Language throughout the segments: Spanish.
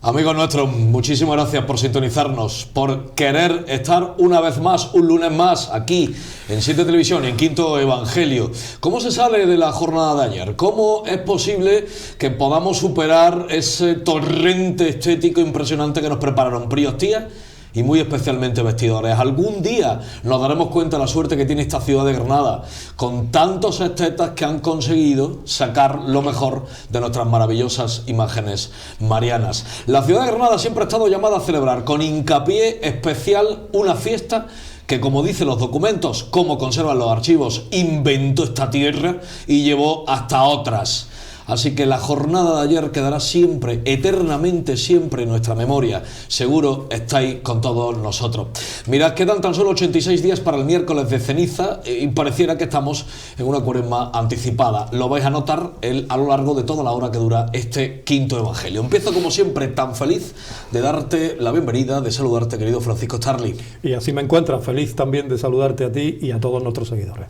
Amigos nuestros, muchísimas gracias por sintonizarnos, por querer estar una vez más, un lunes más, aquí en 7 Televisión y en Quinto Evangelio. ¿Cómo se sale de la jornada de ayer? ¿Cómo es posible que podamos superar ese torrente estético impresionante que nos prepararon Prios Tías y muy especialmente vestidores? Algún día nos daremos cuenta de la suerte que tiene esta ciudad de Granada, con tantos estetas que han conseguido sacar lo mejor de nuestras maravillosas imágenes marianas. La ciudad de Granada siempre ha estado llamada a celebrar con hincapié especial una fiesta que, como dicen los documentos, como conservan los archivos, inventó esta tierra y llevó hasta otras. Así que la jornada de ayer quedará siempre, eternamente siempre en nuestra memoria. Seguro estáis con todos nosotros. Mirad, quedan tan solo 86 días para el miércoles de ceniza y pareciera que estamos en una cuaresma anticipada. Lo vais a notar a lo largo de toda la hora que dura este Quinto Evangelio. Empiezo como siempre tan feliz de darte la bienvenida, de saludarte, querido Francisco Starling. Y así me encuentras, feliz también de saludarte a ti y a todos nuestros seguidores.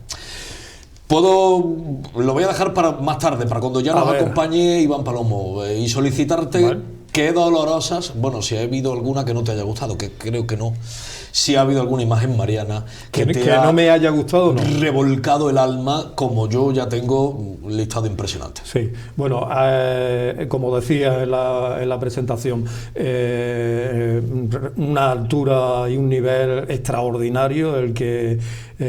Lo voy a dejar para más tarde, para cuando ya nos acompañe Iván Palomo, y solicitarte qué dolorosas, bueno, si ha habido alguna que no te haya gustado, que creo que no, si ha habido alguna imagen mariana que no me haya gustado, no, revolcado el alma, como yo ya tengo un listado impresionante. Sí, bueno, como decía en la presentación, una altura y un nivel extraordinario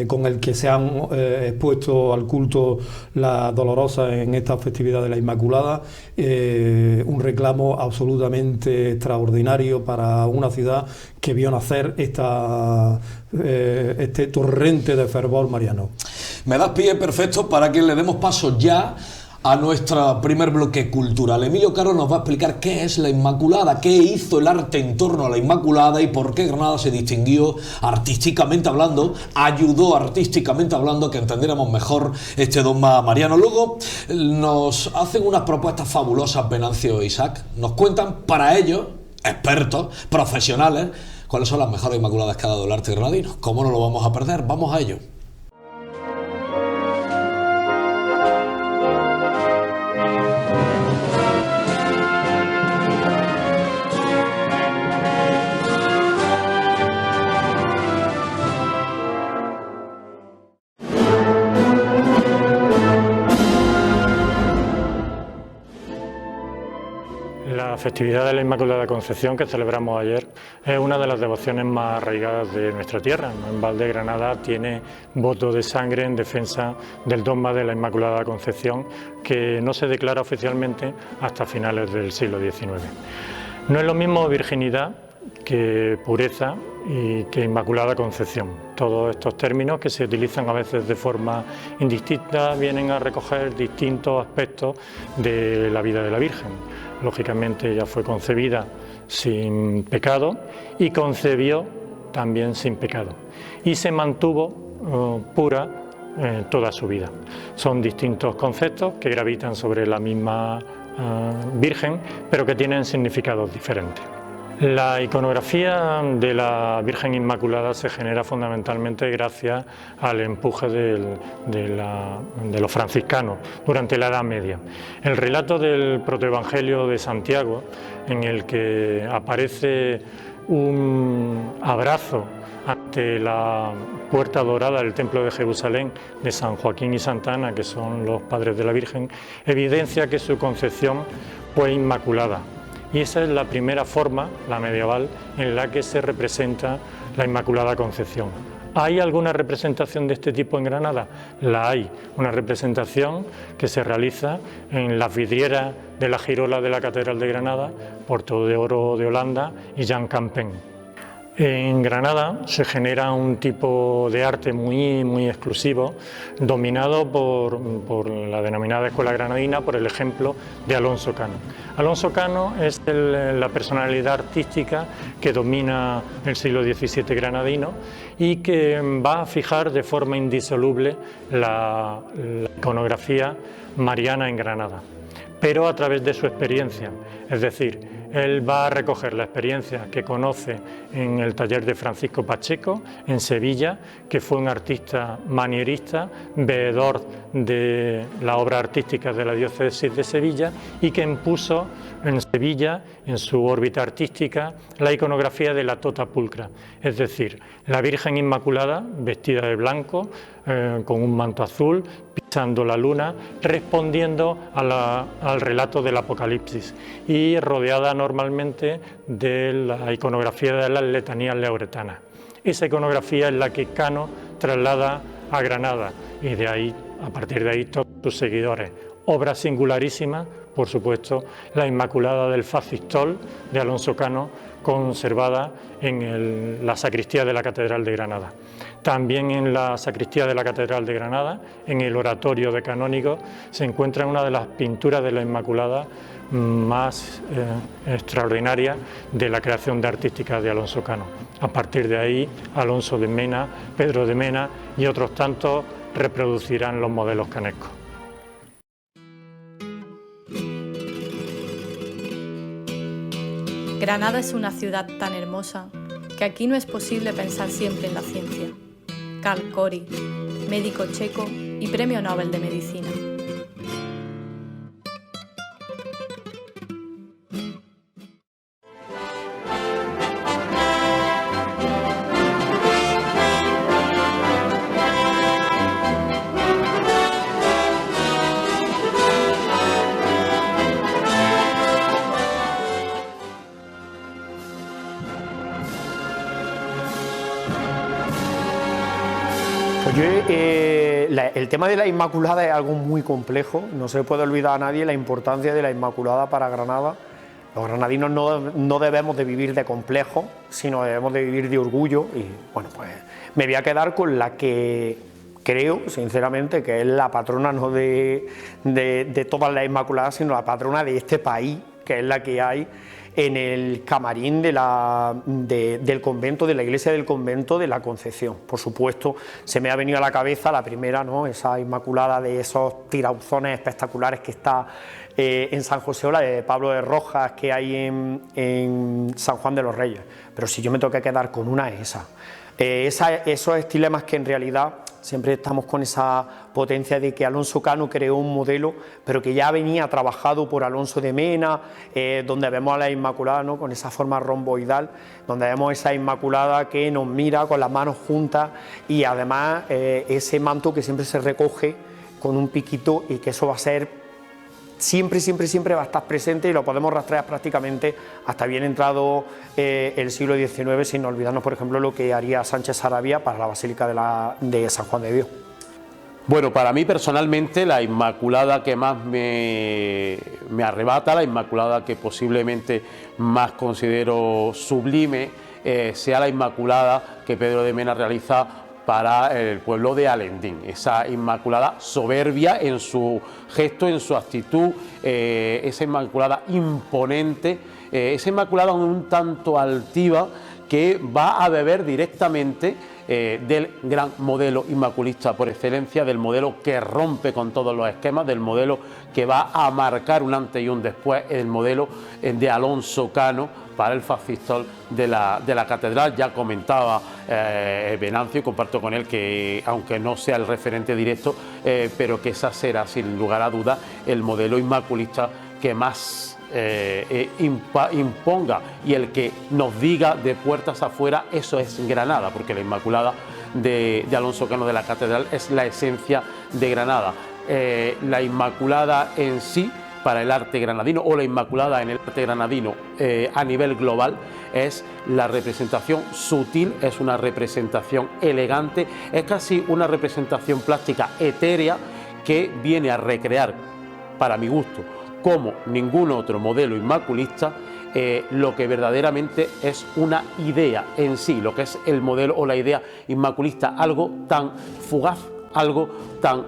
con el que se han expuesto al culto las dolorosas en esta festividad de la Inmaculada, un reclamo absolutamente extraordinario para una ciudad que vio nacer este torrente de fervor mariano. Me das pie perfecto para que le demos paso ya a nuestro primer bloque cultural. Emilio Caro nos va a explicar qué es la Inmaculada, qué hizo el arte en torno a la Inmaculada y por qué Granada se distinguió artísticamente hablando, ayudó artísticamente hablando a que entendiéramos mejor este dogma mariano. Luego nos hacen unas propuestas fabulosas Venancio e Isaac, nos cuentan para ellos, expertos, profesionales, cuáles son las mejores Inmaculadas que ha dado el arte granadino. ¿Cómo no lo vamos a perder? Vamos a ello. La festividad de la Inmaculada Concepción que celebramos ayer es una de las devociones más arraigadas de nuestra tierra. En Valde, Granada, tiene voto de sangre en defensa del dogma de la Inmaculada Concepción, que no se declara oficialmente hasta finales del siglo XIX. No es lo mismo virginidad que pureza y que Inmaculada Concepción. Todos estos términos, que se utilizan a veces de forma indistinta, vienen a recoger distintos aspectos de la vida de la Virgen. Lógicamente ella fue concebida sin pecado y concebió también sin pecado y se mantuvo pura toda su vida. Son distintos conceptos que gravitan sobre la misma Virgen, pero que tienen significados diferentes. La iconografía de la Virgen Inmaculada se genera fundamentalmente gracias al empuje de los franciscanos durante la Edad Media. El relato del protoevangelio de Santiago, en el que aparece un abrazo ante la puerta dorada del Templo de Jerusalén de San Joaquín y Santa Ana, que son los padres de la Virgen, evidencia que su concepción fue inmaculada. Y esa es la primera forma, la medieval, en la que se representa la Inmaculada Concepción. ¿Hay alguna representación de este tipo en Granada? La hay, una representación que se realiza en las vidrieras de la girola de la Catedral de Granada, Porto de Oro de Holanda y Jan Campen. En Granada se genera un tipo de arte muy exclusivo, dominado por la denominada Escuela Granadina, por el ejemplo de Alonso Cano. Alonso Cano es la personalidad artística que domina el siglo XVII granadino y que va a fijar de forma indisoluble la iconografía mariana en Granada, pero a través de su experiencia, es decir, Él va a recoger la experiencia que conoce en el taller de Francisco Pacheco, en Sevilla, que fue un artista manierista, veedor de la obra artística de la diócesis de Sevilla y que impuso en Sevilla, en su órbita artística, la iconografía de la Tota Pulcra, es decir, la Virgen Inmaculada, vestida de blanco, con un manto azul, pisando la luna, respondiendo al relato del Apocalipsis y rodeada normalmente de la iconografía de las letanías lauretanas. Esa iconografía es la que Cano traslada a Granada y de ahí, a partir de ahí, todos sus seguidores. Obra singularísima, por supuesto, la Inmaculada del Facistol de Alonso Cano, conservada en la sacristía de la Catedral de Granada. También en la sacristía de la Catedral de Granada, en el oratorio de canónigos, se encuentra una de las pinturas de la Inmaculada más extraordinarias de la creación de artística de Alonso Cano. A partir de ahí, Alonso de Mena, Pedro de Mena y otros tantos reproducirán los modelos canescos. Granada es una ciudad tan hermosa que aquí no es posible pensar siempre en la ciencia. Karl Corey, médico checo y premio Nobel de Medicina. El tema de la Inmaculada es algo muy complejo, no se puede olvidar a nadie la importancia de la Inmaculada para Granada. Los granadinos no debemos de vivir de complejo, sino debemos de vivir de orgullo y bueno, pues me voy a quedar con la que creo, sinceramente, que es la patrona no de todas las Inmaculadas, sino la patrona de este país, que es la que hay en el camarín del convento, de la iglesia del convento de la Concepción. Por supuesto, se me ha venido a la cabeza la primera, ¿no?, esa Inmaculada de esos tirabuzones espectaculares que está en San José, o la de Pablo de Rojas que hay en San Juan de los Reyes. Pero si yo me tengo que quedar con una, es esa. Esos estilemas que en realidad siempre estamos con esa potencia de que Alonso Cano creó un modelo, pero que ya venía trabajado por Alonso de Mena, donde vemos a la Inmaculada, ¿no?, con esa forma romboidal, donde vemos esa Inmaculada que nos mira con las manos juntas y además ese manto que siempre se recoge con un piquito y que eso va a ser siempre va a estar presente y lo podemos rastrear prácticamente hasta bien entrado el siglo XIX, sin olvidarnos, por ejemplo, lo que haría Sánchez Sarabia para la Basílica de San Juan de Dios. Bueno, para mí personalmente la Inmaculada que más me arrebata, la Inmaculada que posiblemente más considero sublime, sea la Inmaculada que Pedro de Mena realiza para el pueblo de Alendín, esa Inmaculada soberbia en su gesto, en su actitud, esa Inmaculada imponente, esa Inmaculada un tanto altiva que va a beber directamente del gran modelo inmaculista por excelencia, del modelo que rompe con todos los esquemas, del modelo que va a marcar un antes y un después, el modelo de Alonso Cano para el Facistol de la catedral. Ya comentaba Venancio, y comparto con él que, aunque no sea el referente directo, pero que esa será sin lugar a duda el modelo inmaculista que más imponga y el que nos diga de puertas afuera, eso es Granada, porque la Inmaculada de Alonso Cano de la catedral es la esencia de Granada. La Inmaculada en sí, para el arte granadino, o la Inmaculada en el arte granadino a nivel global, es la representación sutil, es una representación elegante, es casi una representación plástica etérea que viene a recrear, para mi gusto, como ningún otro modelo inmaculista, lo que verdaderamente es una idea en sí, lo que es el modelo o la idea inmaculista, algo tan fugaz, algo tan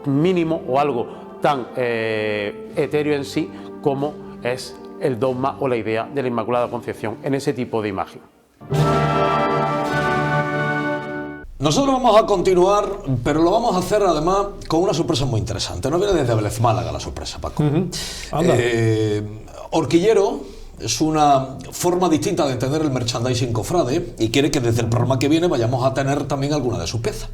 mínimo o algo tan etéreo en sí como es el dogma o la idea de la Inmaculada Concepción en ese tipo de imagen. Nosotros vamos a continuar, pero lo vamos a hacer además con una sorpresa muy interesante. No viene desde Vélez Málaga la sorpresa, Paco. Anda. Horquillero, es una forma distinta de entender el merchandising cofrade y quiere que desde el programa que viene vayamos a tener también alguna de sus piezas.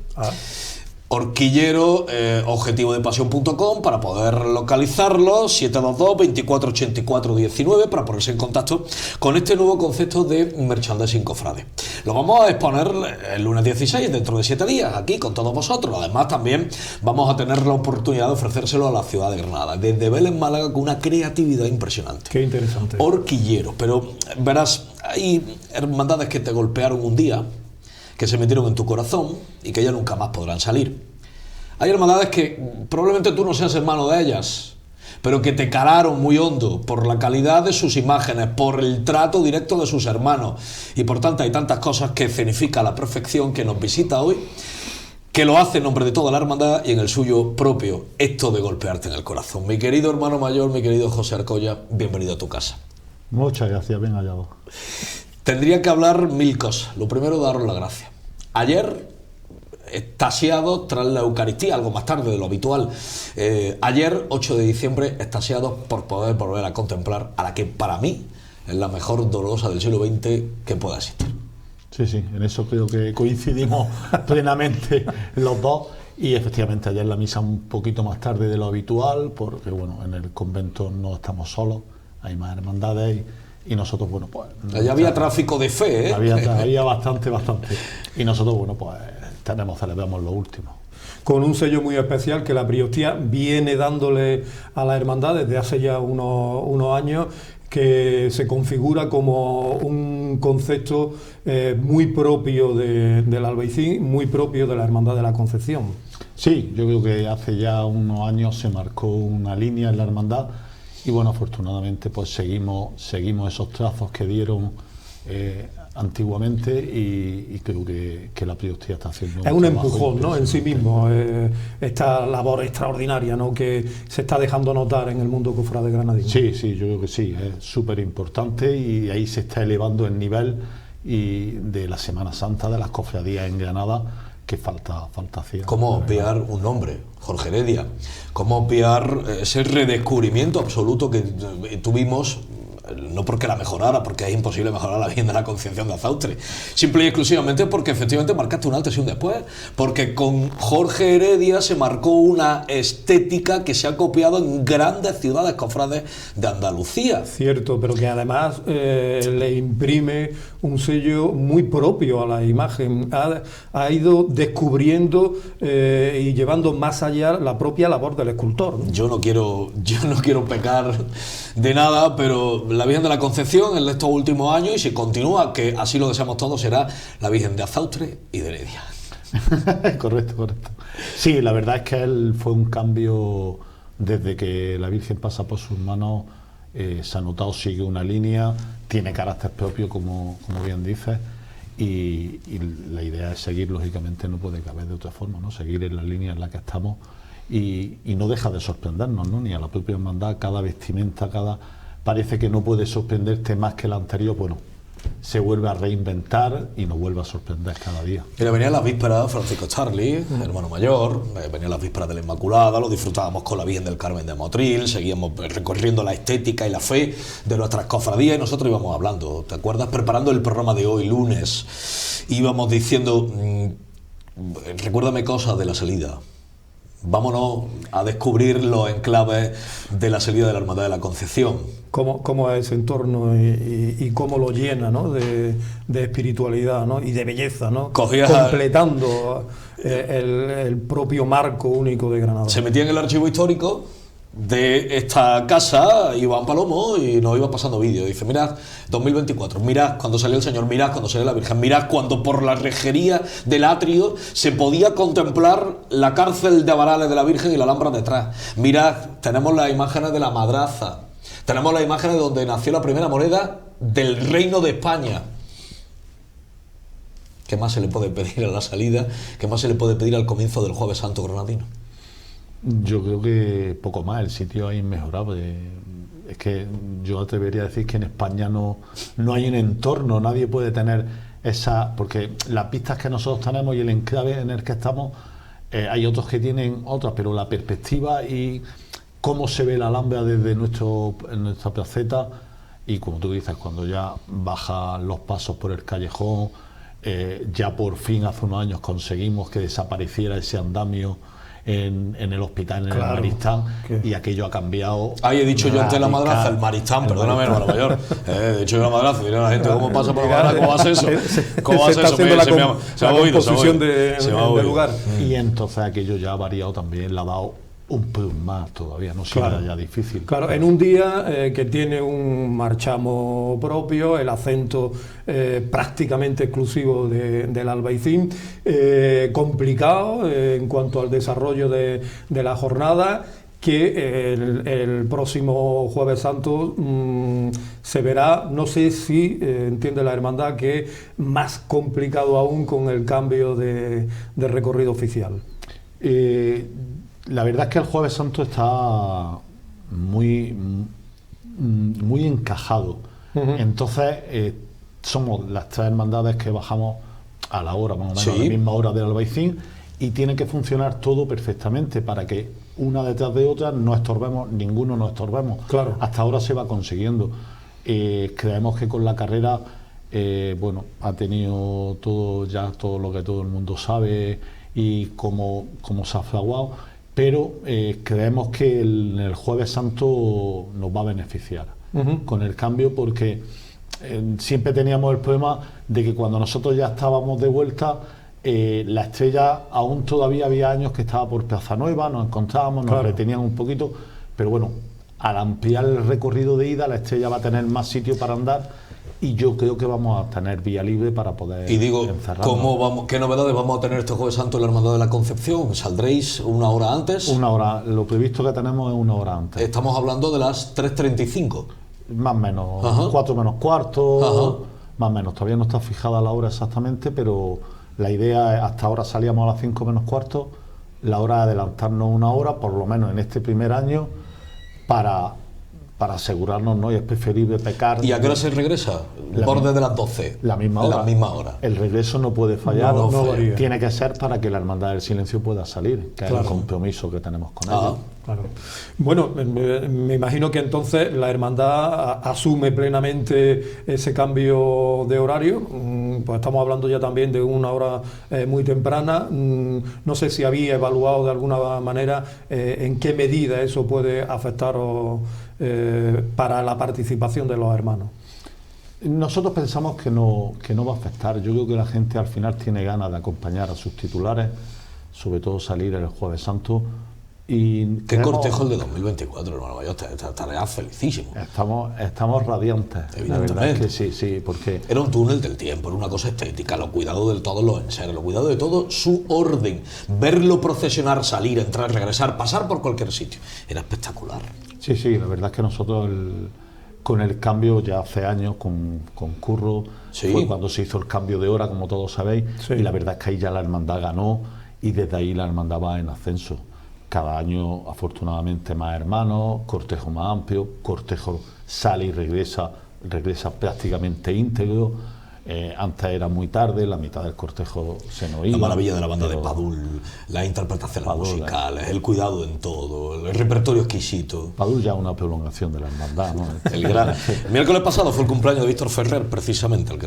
Horquillero, objetivodepasión.com para poder localizarlo, 722-2484-19 para ponerse en contacto con este nuevo concepto de merchandising cofrade. Lo vamos a exponer el lunes 16, dentro de 7 días, aquí con todos vosotros. Además también vamos a tener la oportunidad de ofrecérselo a la ciudad de Granada, desde Vélez, Málaga, con una creatividad impresionante. Qué interesante. Horquillero, pero verás, hay hermandades que te golpearon un día, que se metieron en tu corazón y que ya nunca más podrán salir. Hay hermandades que probablemente tú no seas hermano de ellas, pero que te calaron muy hondo por la calidad de sus imágenes, por el trato directo de sus hermanos, y por tanto hay tantas cosas que escenifica a la perfección que nos visita hoy, que lo hace en nombre de toda la hermandad y en el suyo propio, esto de golpearte en el corazón. Mi querido hermano mayor, mi querido José Arcolla, bienvenido a tu casa. Muchas gracias, bien hallado. Tendría que hablar mil cosas. Lo primero, daros las gracias. Ayer, extasiados tras la Eucaristía, algo más tarde de lo habitual. Ayer, 8 de diciembre, extasiados por poder volver a contemplar a la que para mí es la mejor dolorosa del siglo XX que pueda existir. Sí, sí, en eso creo que coincidimos plenamente los dos. Y efectivamente ayer la misa un poquito más tarde de lo habitual, porque bueno, en el convento no estamos solos, hay más hermandades y nosotros, bueno, pues... Allá había tráfico de fe, ¿eh? Había bastante. Y nosotros, bueno, pues celebramos lo último. Con un sello muy especial que la Priostía viene dándole a la hermandad desde hace ya unos años, que se configura como un concepto muy propio del Albaicín, muy propio de la Hermandad de la Concepción. Sí, yo creo que hace ya unos años se marcó una línea en la hermandad y bueno, afortunadamente pues seguimos esos trazos que dieron antiguamente y creo que la Priostía está haciendo es un empujón, ¿no?, en sí mismo, esta labor extraordinaria, ¿no?, que se está dejando notar en el mundo cofrade granadino. Sí, yo creo que sí, es súper importante y ahí se está elevando el nivel y de la Semana Santa, de las cofradías en Granada, que falta hacía. ¿Cómo obviar un nombre? Jorge Heredia. ¿Cómo obviar ese redescubrimiento absoluto que tuvimos? No porque la mejorara, porque es imposible mejorar la Virgen de la Concepción de Azaustre, simple y exclusivamente porque efectivamente marcaste un antes y un después, porque con Jorge Heredia se marcó una estética que se ha copiado en grandes ciudades cofrades de Andalucía. Cierto, pero que además le imprime un sello muy propio a la imagen, ha ido descubriendo y llevando más allá la propia labor del escultor, ¿no? Yo no quiero pecar de nada, pero la Virgen de la Concepción en estos últimos años, y si continúa, que así lo deseamos todos, será la Virgen de Azaustre y de Heredia. Correcto. Sí, la verdad es que él fue un cambio desde que la Virgen pasa por sus manos, se ha notado, sigue una línea, tiene carácter propio, como bien dices, y la idea es seguir, lógicamente no puede caber de otra forma, ¿no?, seguir en la línea en la que estamos y no deja de sorprendernos, ¿no?, ni a la propia hermandad, cada vestimenta, parece que no puede sorprenderte más que la anterior, bueno, se vuelve a reinventar y nos vuelve a sorprender cada día. Mira, venía las vísperas Francisco Charlie, hermano mayor, venía las vísperas de la Inmaculada, lo disfrutábamos con la Virgen del Carmen de Motril, seguíamos recorriendo la estética y la fe de nuestras cofradías y nosotros íbamos hablando, ¿te acuerdas? Preparando el programa de hoy, lunes, íbamos diciendo, recuérdame cosas de la salida. Vámonos a descubrir los enclaves de la salida de la Hermandad de la Concepción. Cómo es ese entorno y cómo lo llena, ¿no?, de espiritualidad, ¿no?, y de belleza, ¿no?, completando el propio marco único de Granada. Se metía en el archivo histórico de esta casa Iván Palomo y nos iba pasando vídeos. Dice, mirad 2024, mirad cuando salió el Señor, mirad cuando salió la Virgen, mirad cuando por la rejería del atrio se podía contemplar la cárcel de varales de la Virgen y la Alhambra detrás. Mirad, tenemos las imágenes de la madraza, tenemos las imágenes de donde nació la primera moneda del Reino de España. ¿Qué más se le puede pedir a la salida? ¿Qué más se le puede pedir al comienzo del Jueves Santo granadino? Yo creo que poco más, el sitio es inmejorable. Es que yo atrevería a decir que en España no hay un entorno, nadie puede tener esa... Porque las pistas que nosotros tenemos y el enclave en el que estamos, hay otros que tienen otras, pero la perspectiva y cómo se ve la Alhambra desde nuestra placeta y como tú dices, cuando ya bajan los pasos por el callejón, ya por fin hace unos años conseguimos que desapareciera ese andamio en el hospital, en el Maristán, y aquello ha cambiado. Ahí he dicho yo antes la madraza, el Maristán, perdóname, hermano mayor. He dicho yo la madraza, dile a la gente cómo pasa por la madraza, cómo hace eso. ¿Cómo se hace está eso? haciendo Se me ha oído, composición de lugar. Y entonces aquello ya ha variado también, le ha dado un plus más todavía, no será ya difícil. Claro, en un día que tiene un marchamo propio, el acento prácticamente exclusivo del Albaicín, complicado en cuanto al desarrollo de la jornada, que el próximo Jueves Santo se verá, no sé si entiende la hermandad, que más complicado aún con el cambio de recorrido oficial. La verdad es que el Jueves Santo está muy encajado. Entonces, somos las tres hermandades que bajamos a la hora, más o menos a la misma hora del Albaicín, y tiene que funcionar todo perfectamente para que una detrás de otra no estorbemos, ninguno nos estorbemos. Claro. Hasta ahora se va consiguiendo. Creemos que con la carrera, ha tenido todo lo que todo el mundo sabe y cómo se ha fraguado, pero creemos que el Jueves Santo nos va a beneficiar con el cambio, porque siempre teníamos el problema de que cuando nosotros ya estábamos de vuelta, la estrella aún todavía había años que estaba por Plaza Nueva, nos encontrábamos, nos retenían un poquito, pero bueno, al ampliar el recorrido de ida, la estrella va a tener más sitio para andar, y yo creo que vamos a tener vía libre para poder encerrarnos. ¿Qué novedades vamos a tener este Jueves Santo en la Hermandad de la Concepción? ¿Saldréis una hora antes? Una hora, lo previsto que tenemos es una hora antes. Estamos hablando de las 3:35. Más o menos, 4 menos cuarto, más o menos. Todavía no está fijada la hora exactamente, pero la idea es, hasta ahora salíamos a las 5 menos cuarto, la hora de adelantarnos una hora, por lo menos en este primer año, para asegurarnos, ¿no? Y es preferible pecar. ¿Y a qué hora se regresa? Borde de las 12. La misma hora. La misma hora. El regreso no puede fallar, No varía. Tiene que ser para que la Hermandad del Silencio pueda salir, que es el compromiso que tenemos con ella. Claro. Bueno, me imagino que entonces la hermandad asume plenamente ese cambio de horario. Pues estamos hablando ya también de una hora muy temprana. No sé si había evaluado de alguna manera en qué medida eso puede afectar para la participación de los hermanos. Nosotros pensamos que no va a afectar. Yo creo que la gente al final tiene ganas de acompañar a sus titulares, sobre todo salir el Jueves Santo. Y qué cortejo el de 2024, hermano mayor, estarás felicísimo. Estamos radiantes. La verdad es que sí, porque era un túnel del tiempo, era una cosa estética, lo cuidado de todos los enseres, lo cuidado de todo su orden, verlo procesionar, salir, entrar, regresar, pasar por cualquier sitio, era espectacular. Sí, la verdad es que nosotros con el cambio ya hace años con Curro, fue cuando se hizo el cambio de hora, como todos sabéis, y la verdad es que ahí ya la hermandad ganó y desde ahí la hermandad va en ascenso. Cada año, afortunadamente, más hermanos, cortejo más amplio, cortejo sale y regresa prácticamente íntegro. Antes era muy tarde, la mitad del cortejo se nos iba. La maravilla de la banda de Padul, las interpretaciones musicales, el cuidado en todo, el repertorio exquisito. Padul ya es una prolongación de la hermandad, ¿no? El gran. El miércoles pasado fue el cumpleaños de Víctor Ferrer, precisamente, al que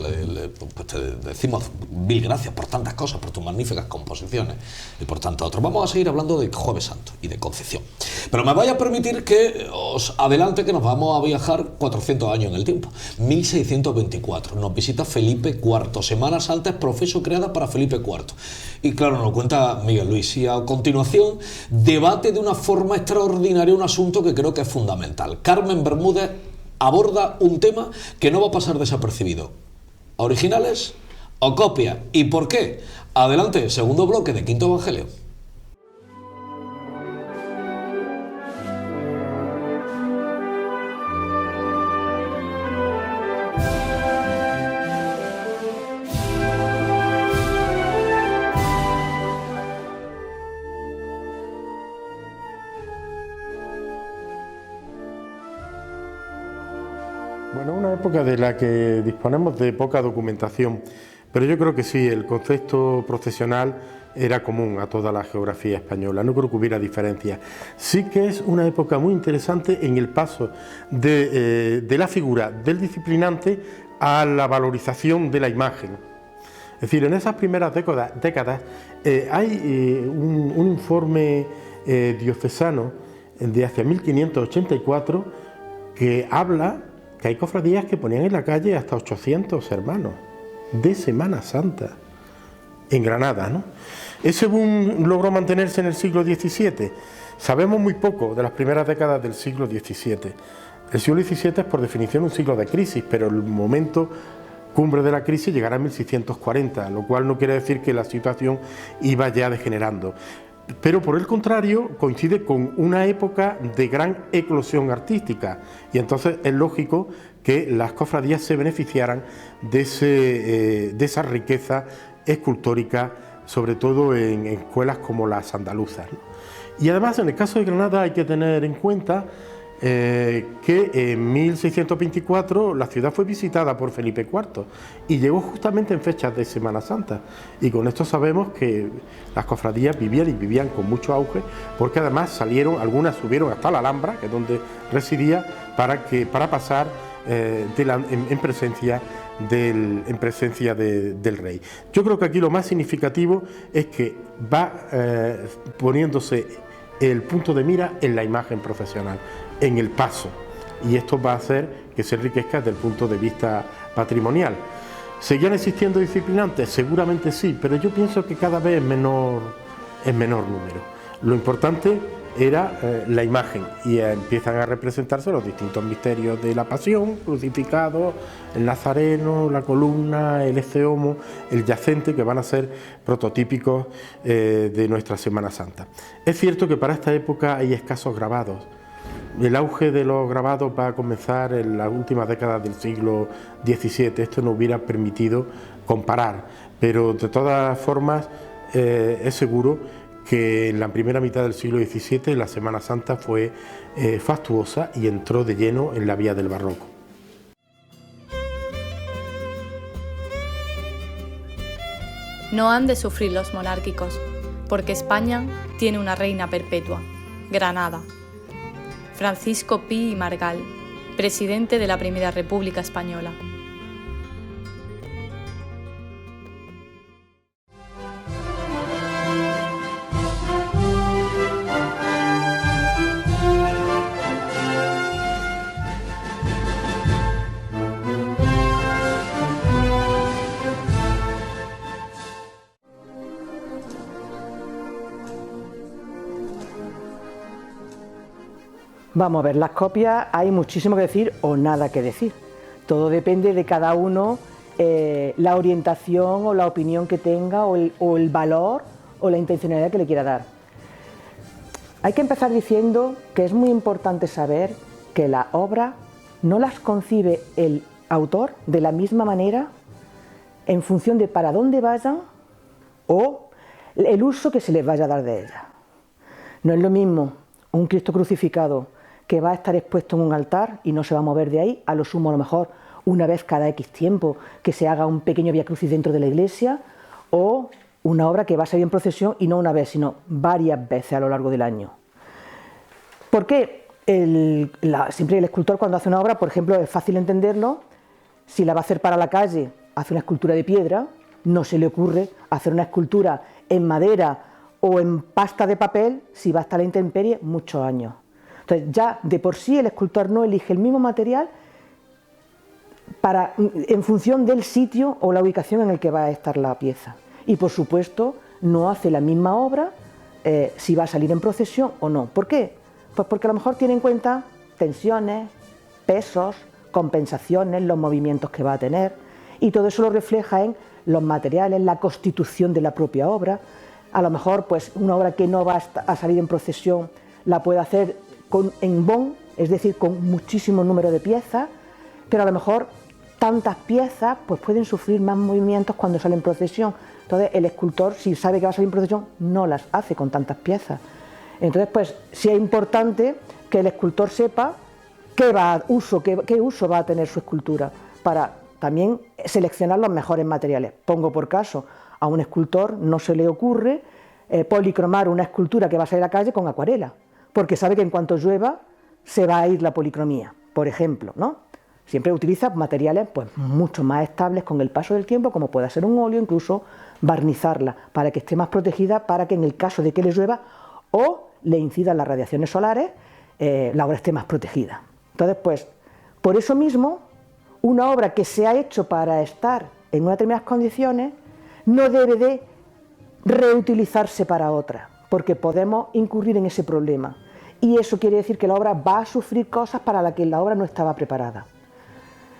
pues te decimos mil gracias por tantas cosas, por tus magníficas composiciones y por tanto otros. Vamos a seguir hablando de Jueves Santo y de Concepción. Pero me vaya a permitir que os adelante que nos vamos a viajar 400 años en el tiempo. 1624, nos visita Felipe IV, semanas antes Profeso creada para Felipe IV. Y claro, nos lo cuenta Miguel Luis. Y a continuación debate de una forma extraordinaria un asunto que creo que es fundamental. Carmen Bermúdez aborda un tema que no va a pasar desapercibido. ¿Originales o copias? ¿Y por qué? Adelante, segundo bloque de Quinto Evangelio. Bueno, una época de la que disponemos de poca documentación, pero yo creo que sí, el concepto procesional era común a toda la geografía española, no creo que hubiera diferencias. Sí que es una época muy interesante en el paso de la figura del disciplinante a la valorización de la imagen. Es decir, en esas primeras décadas hay un informe diocesano de hacia 1584 que habla que hay cofradías que ponían en la calle hasta 800 hermanos de Semana Santa en Granada, ¿no? Ese boom logró mantenerse en el siglo XVII. Sabemos muy poco de las primeras décadas del siglo XVII. El siglo XVII es por definición un siglo de crisis, pero el momento cumbre de la crisis llegará en 1640, lo cual no quiere decir que la situación iba ya degenerando. Pero por el contrario coincide con una época de gran eclosión artística y entonces es lógico que las cofradías se beneficiaran de esa riqueza escultórica, sobre todo en escuelas como las andaluzas, ¿no? Y además en el caso de Granada hay que tener en cuenta que en 1624 la ciudad fue visitada por Felipe IV y llegó justamente en fechas de Semana Santa, y con esto sabemos que las cofradías vivían con mucho auge, porque además algunas subieron hasta la Alhambra, que es donde residía, para pasar en presencia del rey. Yo creo que aquí lo más significativo es que va poniéndose el punto de mira en la imagen procesional, en el paso, y esto va a hacer que se enriquezca desde el punto de vista patrimonial. ¿Seguían existiendo disciplinantes? Seguramente sí, pero yo pienso que cada vez es menor número. Lo importante era la imagen, y empiezan a representarse los distintos misterios de la pasión, crucificado, el nazareno, la columna, el eceomo, el yacente, que van a ser prototípicos de nuestra Semana Santa. Es cierto que para esta época hay escasos grabados. El auge de los grabados va a comenzar en las últimas décadas del siglo XVII. Esto no hubiera permitido comparar, pero de todas formas es seguro que en la primera mitad del siglo XVII la Semana Santa fue fastuosa y entró de lleno en la vía del barroco. No han de sufrir los monárquicos, porque España tiene una reina perpetua, Granada. Francisco Pi y Margall, presidente de la Primera República Española. Vamos a ver, las copias hay muchísimo que decir o nada que decir. Todo depende de cada uno, la orientación o la opinión que tenga o el valor o la intencionalidad que le quiera dar. Hay que empezar diciendo que es muy importante saber que las obras no las concibe el autor de la misma manera en función de para dónde vayan o el uso que se les vaya a dar de ellas. No es lo mismo un Cristo crucificado que va a estar expuesto en un altar y no se va a mover de ahí, a lo sumo a lo mejor una vez cada X tiempo, que se haga un pequeño Vía Crucis dentro de la iglesia, o una obra que va a salir en procesión y no una vez, sino varias veces a lo largo del año. ¿Por qué? Siempre el escultor, cuando hace una obra, por ejemplo, es fácil entenderlo, si la va a hacer para la calle, hace una escultura de piedra, no se le ocurre hacer una escultura en madera o en pasta de papel si va a estar a la intemperie muchos años. Entonces ya de por sí el escultor no elige el mismo material en función del sitio o la ubicación en el que va a estar la pieza. Y por supuesto no hace la misma obra si va a salir en procesión o no. ¿Por qué? Pues porque a lo mejor tiene en cuenta tensiones, pesos, compensaciones, los movimientos que va a tener, y todo eso lo refleja en los materiales, la constitución de la propia obra. A lo mejor pues una obra que no va a salir en procesión la puede hacer en bond, es decir, con muchísimo número de piezas, pero a lo mejor tantas piezas pues pueden sufrir más movimientos cuando sale en procesión. Entonces el escultor, si sabe que va a salir en procesión, no las hace con tantas piezas. Entonces pues sí es importante que el escultor sepa qué uso va a tener su escultura, para también seleccionar los mejores materiales. Pongo por caso, A un escultor no se le ocurre policromar una escultura que va a salir a la calle con acuarela, porque sabe que en cuanto llueva se va a ir la policromía, por ejemplo, ¿no? Siempre utiliza materiales pues, mucho más estables con el paso del tiempo, como puede ser un óleo, incluso barnizarla, para que esté más protegida, para que en el caso de que le llueva o le incidan las radiaciones solares, la obra esté más protegida. Entonces, pues, por eso mismo, una obra que se ha hecho para estar en unas determinadas condiciones no debe de reutilizarse para otra, porque podemos incurrir en ese problema. Y eso quiere decir que la obra va a sufrir cosas para las que la obra no estaba preparada.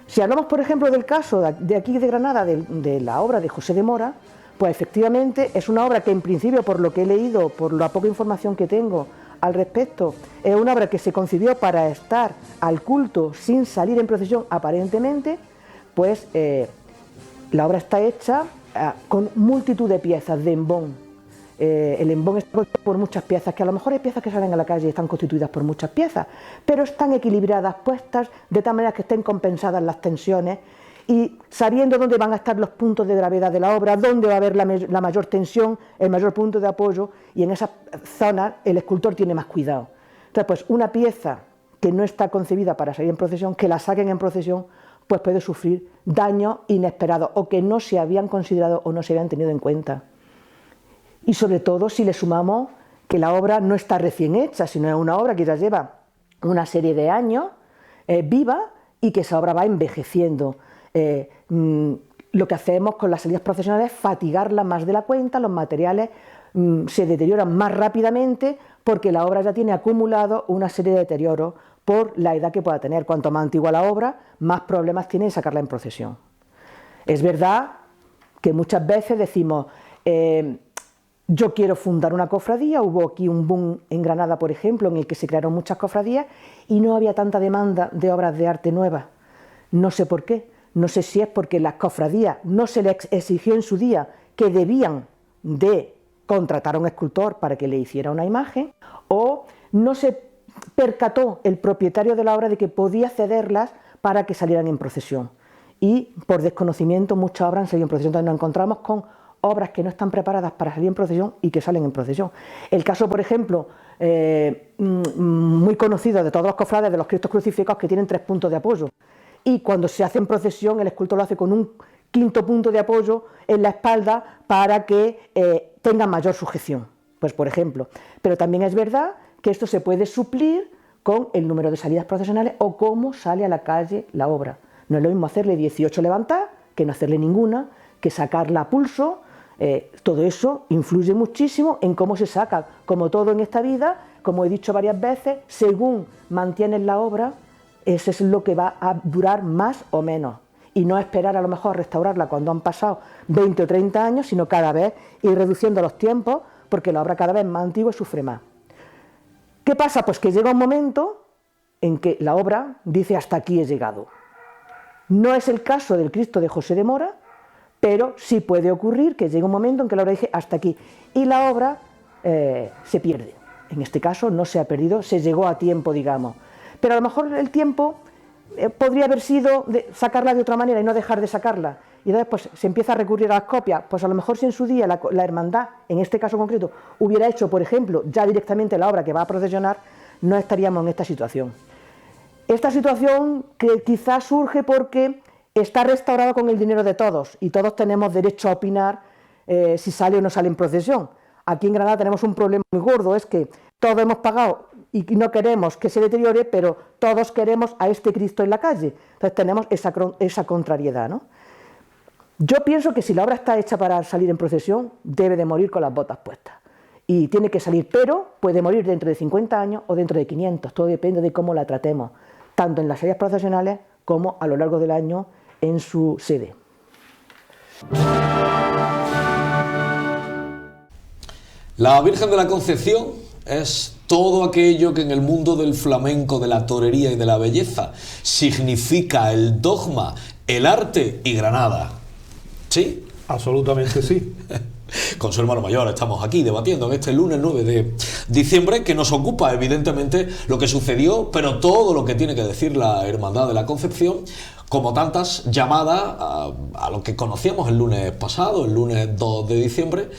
Si hablamos, por ejemplo, del caso de aquí de Granada, de la obra de José de Mora, pues efectivamente es una obra que en principio, por lo que he leído, por la poca información que tengo al respecto, es una obra que se concibió para estar al culto sin salir en procesión aparentemente, pues la obra está hecha con multitud de piezas de embón. El embón está constituido por muchas piezas, que a lo mejor hay piezas que salen a la calle y están constituidas por muchas piezas, pero están equilibradas, puestas de tal manera que estén compensadas las tensiones y sabiendo dónde van a estar los puntos de gravedad de la obra, dónde va a haber la mayor tensión, el mayor punto de apoyo, y en esas zonas el escultor tiene más cuidado. Entonces, pues una pieza que no está concebida para salir en procesión, que la saquen en procesión, pues puede sufrir daños inesperados o que no se habían considerado o no se habían tenido en cuenta. Y sobre todo si le sumamos que la obra no está recién hecha, sino es una obra que ya lleva una serie de años viva y que esa obra va envejeciendo. Lo que hacemos con las salidas procesionales es fatigarla más de la cuenta, los materiales se deterioran más rápidamente porque la obra ya tiene acumulado una serie de deterioros por la edad que pueda tener. Cuanto más antigua la obra, más problemas tiene de sacarla en procesión. Es verdad que muchas veces decimos... yo quiero fundar una cofradía, hubo aquí un boom en Granada, por ejemplo, en el que se crearon muchas cofradías y no había tanta demanda de obras de arte nuevas. No sé por qué, no sé si es porque las cofradías no se les exigió en su día que debían de contratar a un escultor para que le hiciera una imagen, o no se percató el propietario de la obra de que podía cederlas para que salieran en procesión. Y por desconocimiento muchas obras han salido en procesión, entonces nos encontramos con obras que no están preparadas para salir en procesión y que salen en procesión. El caso, por ejemplo, muy conocido de todos los cofrades de los Cristos crucificados, que tienen 3 puntos de apoyo, y cuando se hace en procesión el escultor lo hace con un 5.º punto de apoyo en la espalda para que tenga mayor sujeción, pues por ejemplo. Pero también es verdad que esto se puede suplir con el número de salidas procesionales o cómo sale a la calle la obra. No es lo mismo hacerle 18 levantadas que no hacerle ninguna, que sacarla a pulso. Todo eso influye muchísimo en cómo se saca. Como todo en esta vida, como he dicho varias veces, según mantienes la obra, eso es lo que va a durar más o menos. Y no esperar a lo mejor a restaurarla cuando han pasado 20 o 30 años, sino cada vez ir reduciendo los tiempos, porque la obra cada vez es más antigua y sufre más. ¿Qué pasa? Pues que llega un momento en que la obra dice hasta aquí he llegado. No es el caso del Cristo de José de Mora, pero sí puede ocurrir que llegue un momento en que la obra dice hasta aquí y la obra se pierde. En este caso no se ha perdido, se llegó a tiempo, digamos. Pero a lo mejor el tiempo podría haber sido sacarla de otra manera y no dejar de sacarla. Y entonces pues, se empieza a recurrir a las copias. Pues a lo mejor si en su día la hermandad, en este caso concreto, hubiera hecho, por ejemplo, ya directamente la obra que va a procesionar, no estaríamos en esta situación. Esta situación que quizás surge porque está restaurado con el dinero de todos y todos tenemos derecho a opinar si sale o no sale en procesión. Aquí en Granada tenemos un problema muy gordo, es que todos hemos pagado y no queremos que se deteriore, pero todos queremos a este Cristo en la calle. Entonces tenemos esa contrariedad, ¿no? Yo pienso que si la obra está hecha para salir en procesión, debe de morir con las botas puestas. Y tiene que salir, pero puede morir dentro de 50 años o dentro de 500, todo depende de cómo la tratemos, tanto en las salidas procesionales como a lo largo del año en su sede. La Virgen de la Concepción es todo aquello que en el mundo del flamenco, de la torería y de la belleza significa el dogma, el arte y Granada. ¿Sí? Absolutamente sí. con su hermano mayor. Estamos aquí debatiendo en este lunes 9 de diciembre, que nos ocupa evidentemente lo que sucedió, pero todo lo que tiene que decir la Hermandad de la Concepción, como tantas llamadas a lo que conocíamos el lunes pasado, el lunes 2 de diciembre,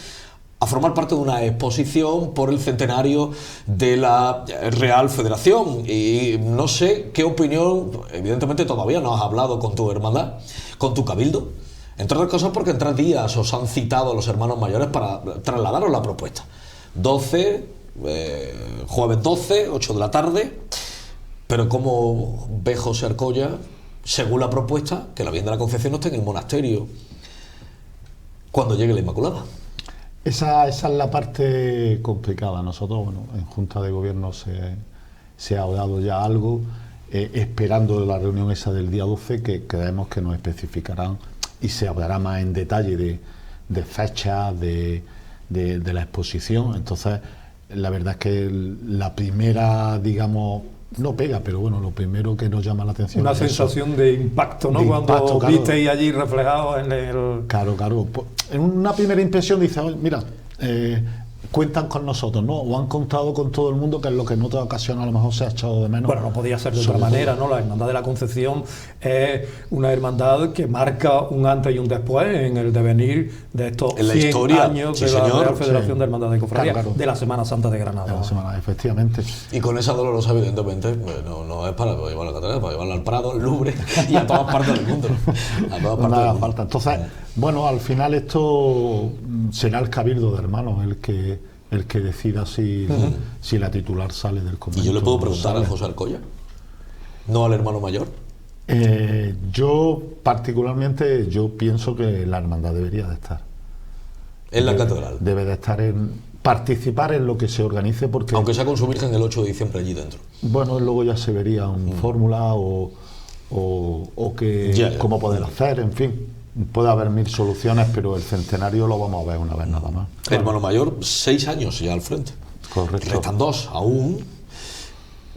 a formar parte de una exposición por el centenario de la Real Federación. Y no sé qué opinión, evidentemente todavía no has hablado con tu hermandad, con tu cabildo, entre otras cosas porque en 3 días os han citado a los hermanos mayores para trasladaros la propuesta. 12, jueves 12, 8 de la tarde, pero ¿cómo ve José Arcolla, según la propuesta, que la Virgen de la Concepción no esté en el monasterio cuando llegue la Inmaculada? Esa es la parte complicada. Nosotros, bueno, en Junta de Gobierno se ha dado ya algo, esperando la reunión esa del día 12, que creemos que nos especificarán y se hablará más en detalle de fechas, de la exposición. Entonces, la verdad es que la primera, digamos, no pega, pero bueno, lo primero que nos llama la atención una es sensación de impacto, ¿no? Cuando impacto, claro. visteis allí reflejado en el... Claro. En una primera impresión dices, mira, cuentan con nosotros, ¿no? O han contado con todo el mundo, que es lo que en otra ocasión a lo mejor se ha echado de menos. Bueno, no podía ser de otra manera, ¿no? La Hermandad de la Concepción es una hermandad que marca un antes y un después en el devenir de estos en la 100 historia, años sí, de la señor, Real Federación sí. de Hermandad de Cofradía, Claro. de la Semana Santa de Granada. De la semana, efectivamente. Y con esa dolorosa, evidentemente, no es para llevarla a la catedral, para llevarla al Prado, al Louvre y a todas partes del mundo, ¿no? A todas partes del mundo. Falta. Entonces, bueno, al final esto será el cabildo de hermanos el que decida si la titular sale del convento. ¿Y yo le puedo preguntar sale. a José Arcolla? ¿No al hermano mayor? Yo particularmente, yo pienso que la hermandad debería de estar. En la catedral. Debe de estar participar en lo que se organice, porque... Aunque sea con su Virgen el 8 de diciembre allí dentro. Bueno, luego ya se vería una fórmula o que Ya. cómo poder hacer, en fin. Puede haber 1000 soluciones, pero el centenario lo vamos a ver una vez nada más. Hermano mayor, 6 años ya al frente. Correcto. Restan 2 aún.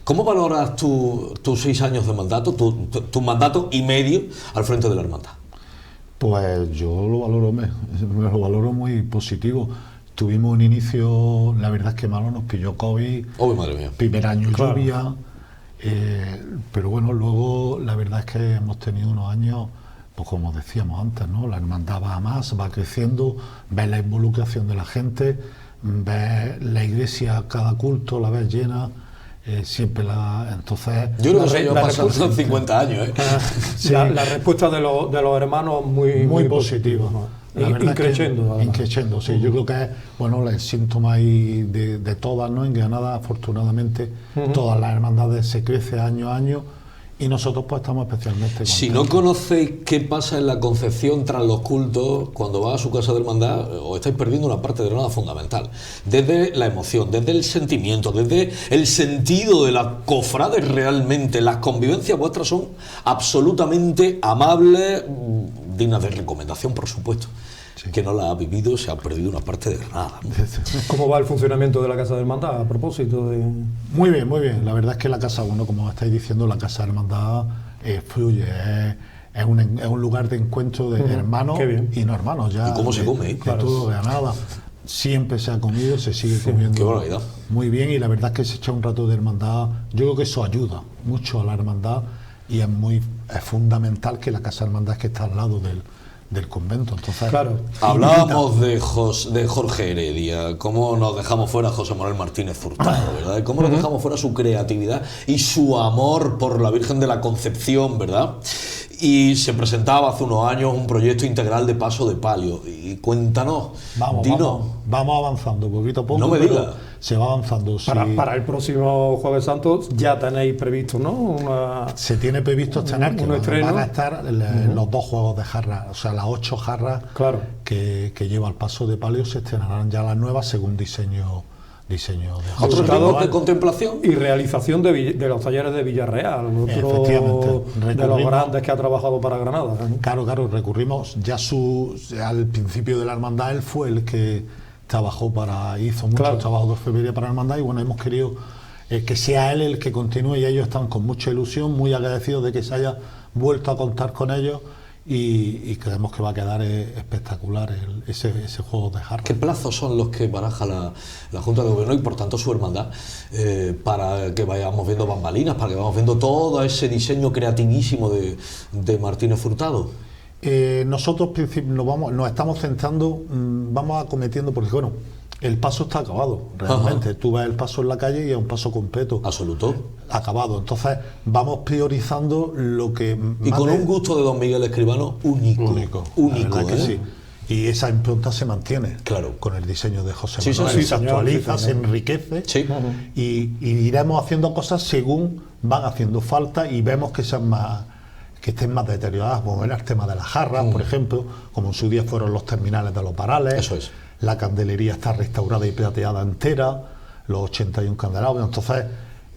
¿Cómo valoras tus 6 años de mandato, tu mandato y medio al frente de la hermandad? Pues yo lo valoro, me lo valoro muy positivo. Tuvimos un inicio, la verdad es que malo, nos pilló COVID. Oh, madre mía. Primer año Claro. lluvia. Pero bueno, luego la verdad es que hemos tenido unos años, pues como decíamos antes, ¿no? La hermandad va a más, va creciendo, ves la involucración de la gente, ves la iglesia, cada culto la ves llena, siempre entonces... Yo creo que se la lleva pasando respuesta- 50 años, ¿eh? Sí. La respuesta de los hermanos muy positiva. ¿no? La verdad es que Increciendo. increciendo, sí. Yo creo que es bueno el síntoma ahí de todas, ¿no? En Granada, afortunadamente, todas las hermandades se crece año a año y nosotros pues estamos especialmente Si contentos. no conocéis qué pasa en la Concepción tras los cultos, cuando va a su casa de hermandad, os estáis perdiendo una parte de Granada fundamental. Desde la emoción, desde el sentimiento, desde el sentido de las cofrades realmente, las convivencias vuestras son absolutamente amables, dignas de recomendación, por supuesto. Que no la ha vivido, se ha perdido una parte de Granada. ¿Cómo va el funcionamiento de la Casa de Hermandad a propósito de...? Muy bien, muy bien. La verdad es que la casa, bueno, como estáis diciendo, la casa de hermandad fluye, es un lugar de encuentro de hermanos qué bien. y no hermanos. Ya ¿Y cómo se de- come? De Claro. todo Granada. Siempre se ha comido, se sigue comiendo. qué barbaridad. Muy bien, y la verdad es que se echa un rato de hermandad. Yo creo que eso ayuda mucho a la hermandad y es fundamental que la casa de hermandad que está al lado del convento. Entonces, Claro. Hablábamos de Jorge Heredia, cómo nos dejamos fuera a José Manuel Martínez Hurtado, ¿verdad? Y cómo nos dejamos fuera su creatividad y su amor por la Virgen de la Concepción, ¿verdad? Y se presentaba hace unos años un proyecto integral de paso de palio. Y cuéntanos, dinos. vamos avanzando poquito a poco. No me pero digas. Se va avanzando. Sí. Para el próximo Jueves Santo ya tenéis previsto, ¿no? Se tiene previsto estrenar que un estreno. van a estar los 2 juegos de jarras, o sea, las 8 jarras Claro. que lleva el paso de palio se estrenarán ya las nuevas según diseño de Otro Resultado tipo de contemplación. Y realización de los talleres de Villarreal, otro Efectivamente. de los Recurrimos- grandes que ha trabajado para Granada. ¿eh? Claro, recurrimos ya al principio de la hermandad, él fue el que hizo mucho Claro. trabajo de orfebrería para la hermandad y bueno, hemos querido que sea él el que continúe y ellos están con mucha ilusión, muy agradecidos de que se haya vuelto a contar con ellos y creemos que va a quedar espectacular ese juego de jarra. ¿Qué plazos son los que baraja la Junta de Gobierno y por tanto su hermandad para que vayamos viendo bambalinas, para que vayamos viendo todo ese diseño creativísimo de Martínez Furtado? Nosotros nos estamos centrando, vamos acometiendo, porque bueno, el paso está acabado, realmente. Ajá. Tú ves el paso en la calle y es un paso completo. Absoluto. Acabado. Entonces, vamos priorizando lo que... Y con un gusto de don Miguel Escribano único. Único, que sí. Y esa impronta se mantiene. Claro. Con el diseño de José Manuel. Se actualiza, se enriquece. Sí. Y iremos haciendo cosas según van haciendo falta y vemos que sean más... que estén más deterioradas, como era el tema de las jarras, por ejemplo, como en su día fueron los terminales de los varales. Eso es. La candelería está restaurada y plateada entera, los 81 candelabros, entonces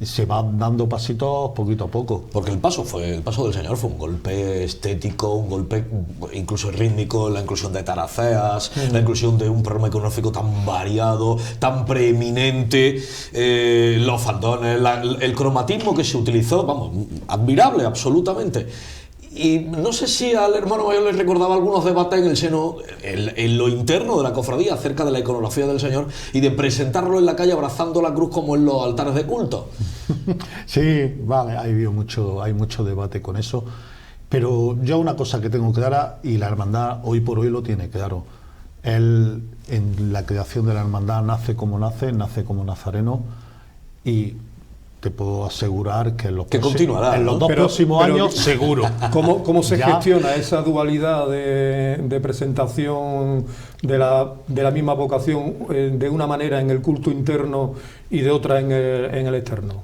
se van dando pasitos poquito a poco. Porque el paso del señor fue un golpe estético, un golpe incluso rítmico, la inclusión de taraceas, la inclusión de un programa iconográfico tan variado, tan preeminente, los faldones, el cromatismo que se utilizó, vamos, admirable absolutamente. Y no sé si al hermano mayor le recordaba algunos debates en el seno, en lo interno de la cofradía, acerca de la iconografía del Señor y de presentarlo en la calle abrazando la cruz como en los altares de culto. Sí, vale, hay mucho debate con eso, pero yo una cosa que tengo clara, y la hermandad hoy por hoy lo tiene claro, él en la creación de la hermandad nace como nazareno, y te puedo asegurar que en los dos próximos años seguro. ¿Cómo se gestiona esa dualidad de presentación de la misma vocación de una manera en el culto interno y de otra en el externo?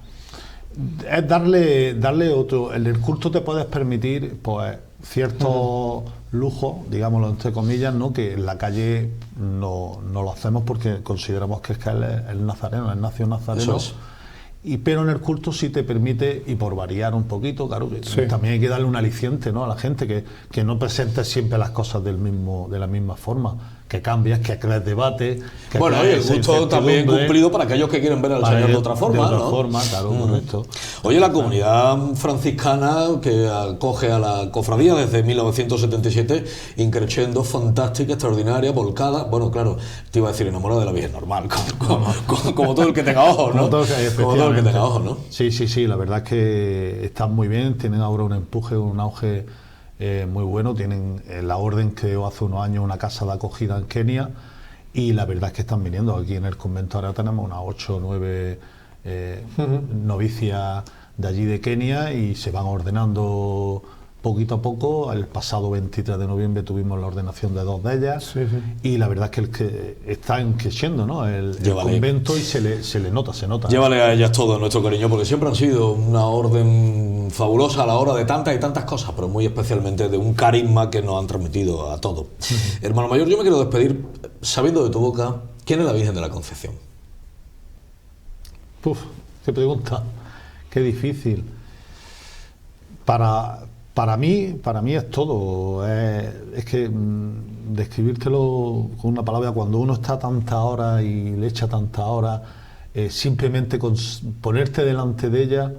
Es darle otro. En el culto te puedes permitir pues ciertos lujos, digámoslo entre comillas, ¿no? Que en la calle no lo hacemos porque consideramos que es el nazareno, el nacio nazareno. Eso es. Pero en el culto sí te permite, y por variar un poquito, claro, que sí, también hay que darle un aliciente, ¿no?, a la gente, que no presentes siempre las cosas de la misma forma, que cambies, que crees debate. Bueno, y el gusto también cumplido para aquellos que quieren ver al Señor de otra forma, de otra forma, claro, correcto. Oye, la comunidad franciscana que acoge a la cofradía desde 1977, increciendo, fantástica, extraordinaria, volcada, bueno, claro, te iba a decir enamorada de la Virgen normal, como todo el que tenga ojos, ¿no? Como todo el que tenga ojos, ¿no? Sí, la verdad es que están muy bien, tienen ahora un empuje, un auge muy bueno. Tienen la orden, creó hace unos años una casa de acogida en Kenia, y la verdad es que están viniendo. Aquí en el convento ahora tenemos unas 8 o 9 novicias de allí de Kenia, y se van ordenando poquito a poco. El pasado 23 de noviembre tuvimos la ordenación de 2 de ellas, y la verdad es que están creciendo, ¿no?, el convento, y se le nota, se nota. Llévale a ellas todo nuestro cariño, porque siempre han sido una orden fabulosa a la hora de tantas y tantas cosas, pero muy especialmente de un carisma que nos han transmitido a todos. Hermano mayor, yo me quiero despedir sabiendo de tu boca, ¿quién es la Virgen de la Concepción? Qué pregunta, qué difícil. Para mí es todo. Es que describírtelo con una palabra, cuando uno está tantas horas y le echa tantas horas, simplemente con ponerte delante de ella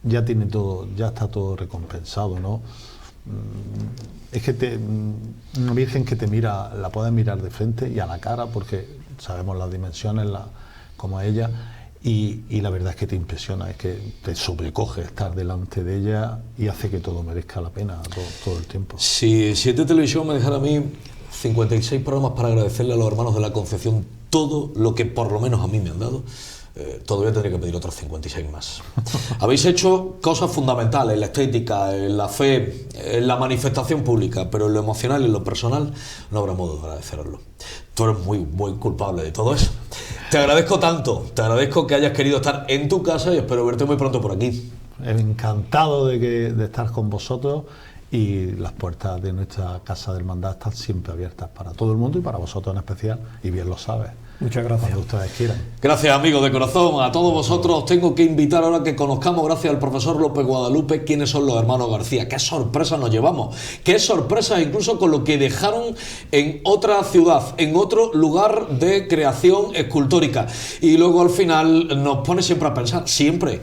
ya tiene todo, ya está todo recompensado, ¿no? Es que una Virgen que te mira, la puedes mirar de frente y a la cara, porque sabemos las dimensiones como ella. Y la verdad es que te impresiona, es que te sobrecoge estar delante de ella y hace que todo merezca la pena todo el tiempo. Si 7 Televisión me dejara a mí 56 programas para agradecerle a los hermanos de la Concepción todo lo que por lo menos a mí me han dado, todavía tendría que pedir otros 56 más. Habéis hecho cosas fundamentales en la estética, en la fe, en la manifestación pública, pero en lo emocional y en lo personal no habrá modo de agradeceroslo. Tú eres muy culpable de todo eso. Te agradezco tanto, te agradezco que hayas querido estar en tu casa, y espero verte muy pronto por aquí. Encantado de estar con vosotros, y las puertas de nuestra casa de hermandad están siempre abiertas para todo el mundo y para vosotros en especial, y bien lo sabes. Muchas gracias. Cuando ustedes quieran. Gracias, amigos de corazón. A todos vosotros os tengo que invitar ahora que conozcamos, gracias al profesor López Guadalupe, quiénes son los hermanos García. Qué sorpresa nos llevamos, qué sorpresa incluso con lo que dejaron en otra ciudad, en otro lugar de creación escultórica. Y luego al final nos pone siempre a pensar, siempre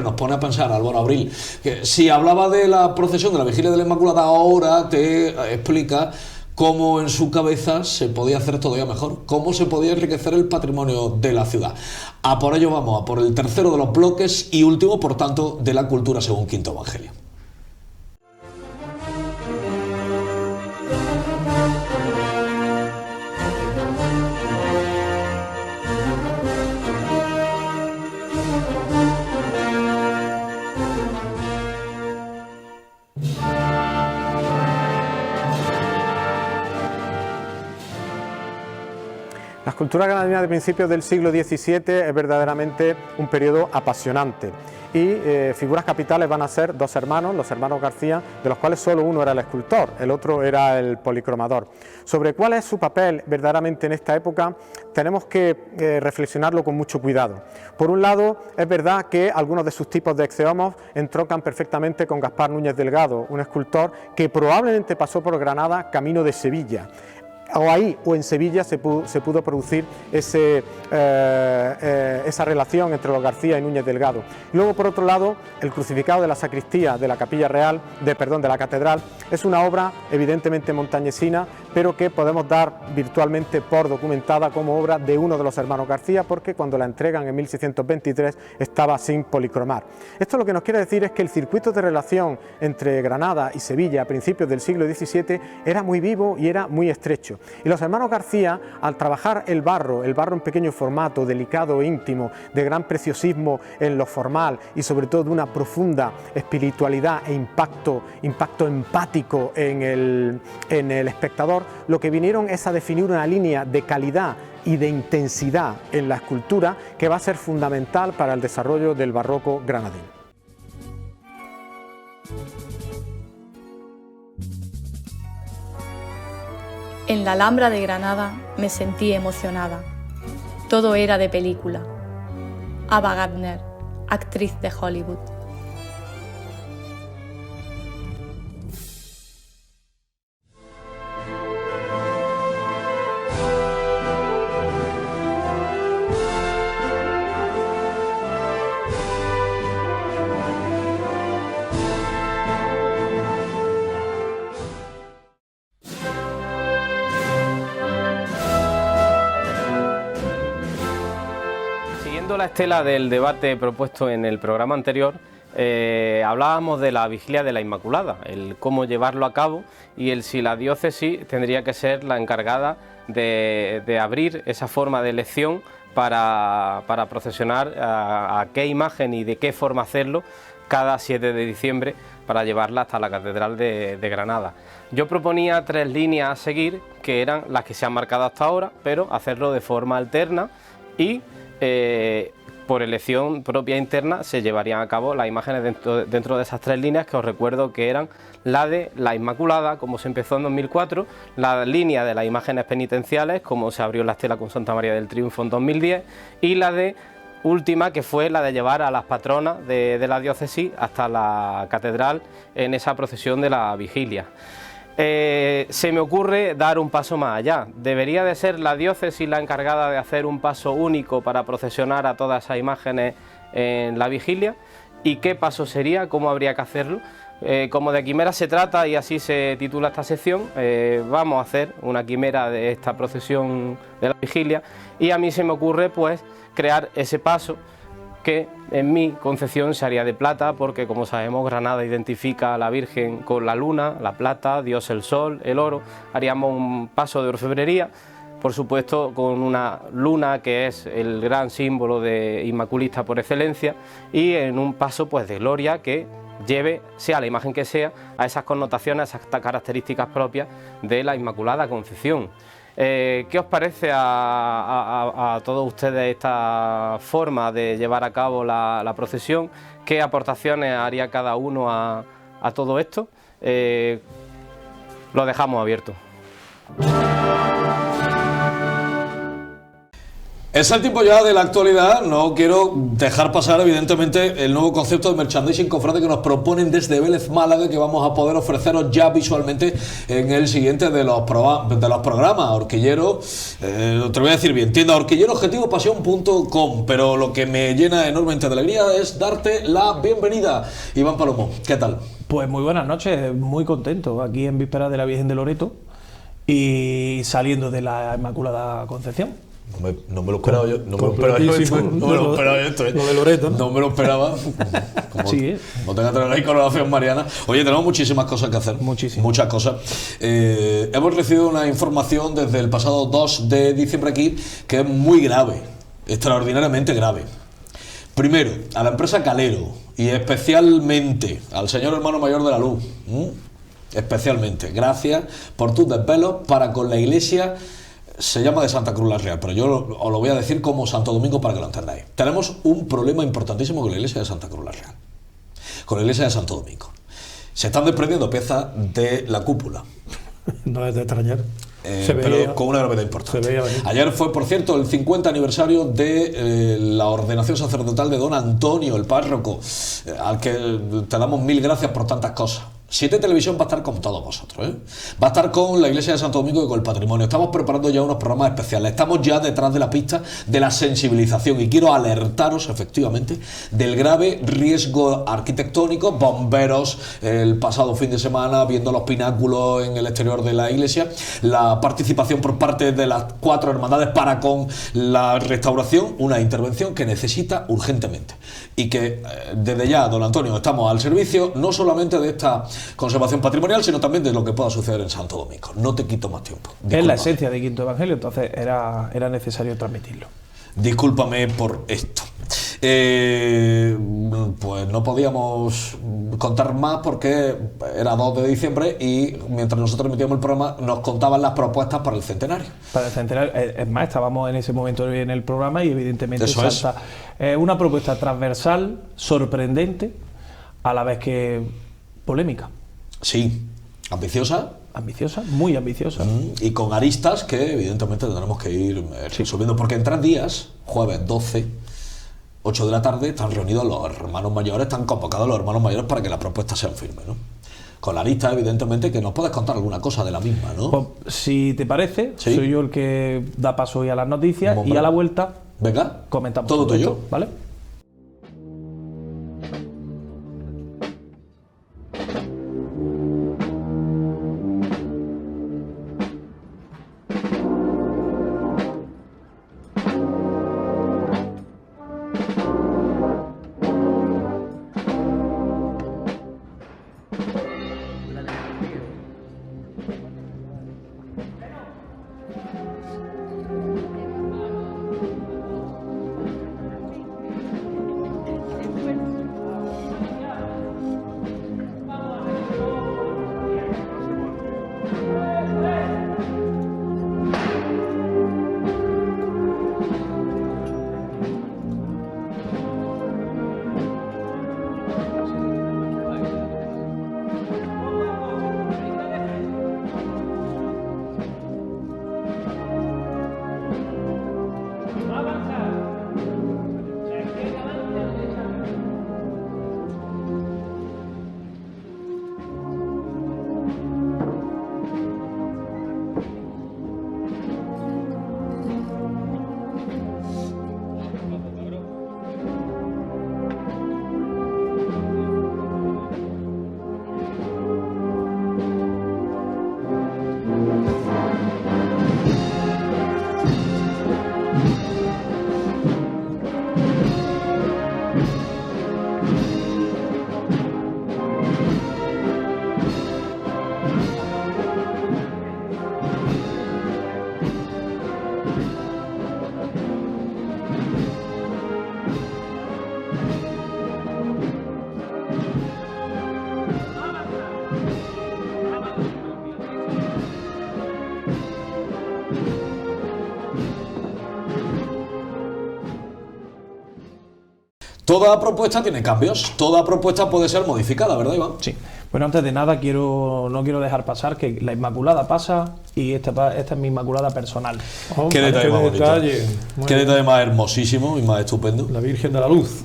nos pone a pensar, Álvaro Abril, que si hablaba de la procesión de la Vigilia de la Inmaculada, ahora te explica cómo en su cabeza se podía hacer todavía mejor, cómo se podía enriquecer el patrimonio de la ciudad. A por ello vamos, a por el tercero de los bloques y último, por tanto, de la cultura según Quinto Evangelio. La escultura granadina de principios del siglo XVII es verdaderamente un periodo apasionante y figuras capitales van a ser dos hermanos, los hermanos García, de los cuales solo uno era el escultor, el otro era el policromador. Sobre cuál es su papel verdaderamente en esta época tenemos que reflexionarlo con mucho cuidado. Por un lado, es verdad que algunos de sus tipos de exeomos entroncan perfectamente con Gaspar Núñez Delgado, un escultor que probablemente pasó por Granada camino de Sevilla. O ahí o en Sevilla se pudo producir esa relación entre los García y Núñez Delgado. Luego, por otro lado, el crucificado de la sacristía de la Capilla Real, de la Catedral, es una obra evidentemente montañesina, pero que podemos dar virtualmente por documentada como obra de uno de los hermanos García, porque cuando la entregan en 1623 estaba sin policromar. Esto lo que nos quiere decir es que el circuito de relación entre Granada y Sevilla a principios del siglo XVII era muy vivo y era muy estrecho. Y los hermanos García, al trabajar el barro en pequeño formato, delicado e íntimo, de gran preciosismo en lo formal y sobre todo de una profunda espiritualidad e impacto empático en el espectador, lo que vinieron es a definir una línea de calidad y de intensidad en la escultura que va a ser fundamental para el desarrollo del barroco granadino. En la Alhambra de Granada me sentí emocionada. Todo era de película. Ava Gardner, actriz de Hollywood. Siguiendo la estela del debate propuesto en el programa anterior, hablábamos de la Vigilia de la Inmaculada, el cómo llevarlo a cabo y el si la diócesis tendría que ser la encargada de abrir esa forma de elección para procesionar a qué imagen y de qué forma hacerlo cada 7 de diciembre para llevarla hasta la Catedral de Granada. Yo proponía 3 líneas a seguir, que eran las que se han marcado hasta ahora, pero hacerlo de forma alterna y por elección propia interna se llevarían a cabo las imágenes dentro de esas 3 líneas, que os recuerdo que eran la de la Inmaculada, como se empezó en 2004, la línea de las imágenes penitenciales, como se abrió la estela con Santa María del Triunfo en 2010, y la de última, que fue la de llevar a las patronas de la diócesis hasta la catedral en esa procesión de la vigilia. Se me ocurre dar un paso más allá. ¿Debería de ser la diócesis la encargada de hacer un paso único para procesionar a todas esas imágenes en la vigilia? ¿Y qué paso sería? ¿Cómo habría que hacerlo? Como de quimera se trata, y así se titula esta sección, vamos a hacer una quimera de esta procesión de la vigilia, y a mí se me ocurre pues crear ese paso que en mi concepción se haría de plata, porque como sabemos Granada identifica a la Virgen con la luna, la plata, Dios el sol, el oro. Haríamos un paso de orfebrería, por supuesto con una luna que es el gran símbolo de inmaculista por excelencia, y en un paso pues de gloria que lleve, sea la imagen que sea, a esas connotaciones, a esas características propias de la Inmaculada Concepción. ¿Qué os parece a todos ustedes esta forma de llevar a cabo la procesión? ¿Qué aportaciones haría cada uno a todo esto? Lo dejamos abierto. Es el tiempo ya de la actualidad. No quiero dejar pasar, evidentemente, el nuevo concepto de merchandising cofrade que nos proponen desde Vélez Málaga, que vamos a poder ofreceros ya visualmente en el siguiente de los programas. Horquillero, te lo voy a decir bien, tienda horquilleroobjetivopasión.com. Pero lo que me llena enormemente de alegría es darte la bienvenida. Iván Palomo, ¿qué tal? Pues muy buenas noches, muy contento, aquí en vísperas de la Virgen de Loreto y saliendo de la Inmaculada Concepción. No me lo esperaba yo. No me lo esperaba yo esto. Lo de Loreto, ¿no? No me lo esperaba. No tenga que tener ahí colaboración mariana. Oye, tenemos muchísimas cosas que hacer. Muchas cosas. Hemos recibido una información desde el pasado 2 de diciembre aquí que es muy grave, extraordinariamente grave. Primero, a la empresa Calero y especialmente al señor hermano mayor de la luz. Especialmente, gracias por tus desvelos para con la iglesia. Se llama de Santa Cruz la Real, pero yo os lo voy a decir como Santo Domingo para que lo entendáis. Tenemos un problema importantísimo con la iglesia de Santa Cruz la Real, con la iglesia de Santo Domingo. Se están desprendiendo piezas de la cúpula. No es de extrañar. Pero con una gravedad importante. Ayer fue, por cierto, el 50 aniversario de la ordenación sacerdotal de don Antonio, el párroco, al que te damos mil gracias por tantas cosas. 7 Televisión va a estar con todos vosotros, Va a estar con la iglesia de Santo Domingo y con el patrimonio. Estamos preparando ya unos programas especiales. Estamos ya detrás de la pista de la sensibilización y quiero alertaros efectivamente del grave riesgo arquitectónico. Bomberos el pasado fin de semana viendo los pináculos en el exterior de la iglesia, la participación por parte de las 4 hermandades para con la restauración, una intervención que necesita urgentemente y que desde ya, don Antonio, estamos al servicio no solamente de esta conservación patrimonial, sino también de lo que pueda suceder en Santo Domingo. No te quito más tiempo. Discúlpame. Es la esencia de Quinto Evangelio, entonces era necesario transmitirlo. Discúlpame por esto. Pues no podíamos contar más porque era 2 de diciembre y mientras nosotros emitíamos el programa nos contaban las propuestas para el centenario. Para el centenario, es más, estábamos en ese momento en el programa y evidentemente eso salta una propuesta transversal, sorprendente, a la vez que polémica. Sí, ambiciosa. Ambiciosa, muy ambiciosa. Y con aristas que evidentemente tendremos que ir resolviendo, porque en 3 días, jueves 12, 8 de la tarde, están reunidos los hermanos mayores, están convocados los hermanos mayores para que la propuesta sea firme, ¿no? Con la lista, evidentemente, que nos puedes contar alguna cosa de la misma, ¿no? Pues, si te parece, soy yo el que da paso hoy a las noticias y a la vuelta, venga, comentamos todo tuyo, esto, ¿vale? Toda propuesta tiene cambios, toda propuesta puede ser modificada, ¿verdad, Iván? Sí. Bueno, antes de nada no quiero dejar pasar que la Inmaculada pasa y esta es mi Inmaculada personal. Qué detalle más bonito. Qué detalle más hermosísimo y más estupendo. La Virgen de la Luz.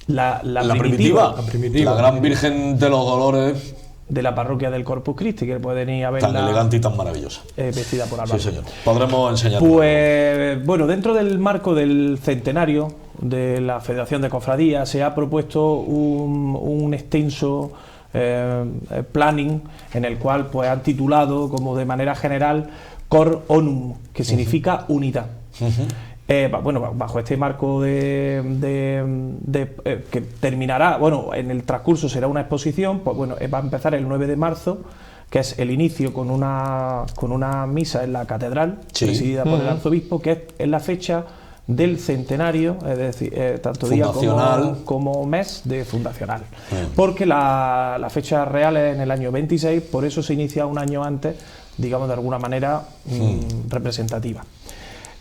La primitiva. La gran Virgen de los Dolores. De la parroquia del Corpus Christi, que pueden ir a verla. Tan elegante y tan maravillosa. Vestida por Álvaro. Sí, señor. Podremos enseñar. Pues bueno, dentro del marco del centenario de la Federación de Cofradías se ha propuesto un extenso planning en el cual pues han titulado como de manera general Cor Onum, que significa unidad. Bueno, bajo este marco que terminará, bueno, en el transcurso será una exposición, pues bueno, va a empezar el 9 de marzo, que es el inicio con una misa en la catedral, presidida por el arzobispo, que es la fecha del centenario, es decir, tanto día como mes de fundacional. Porque la fecha real es en el año 26, por eso se inicia un año antes, digamos de alguna manera representativa.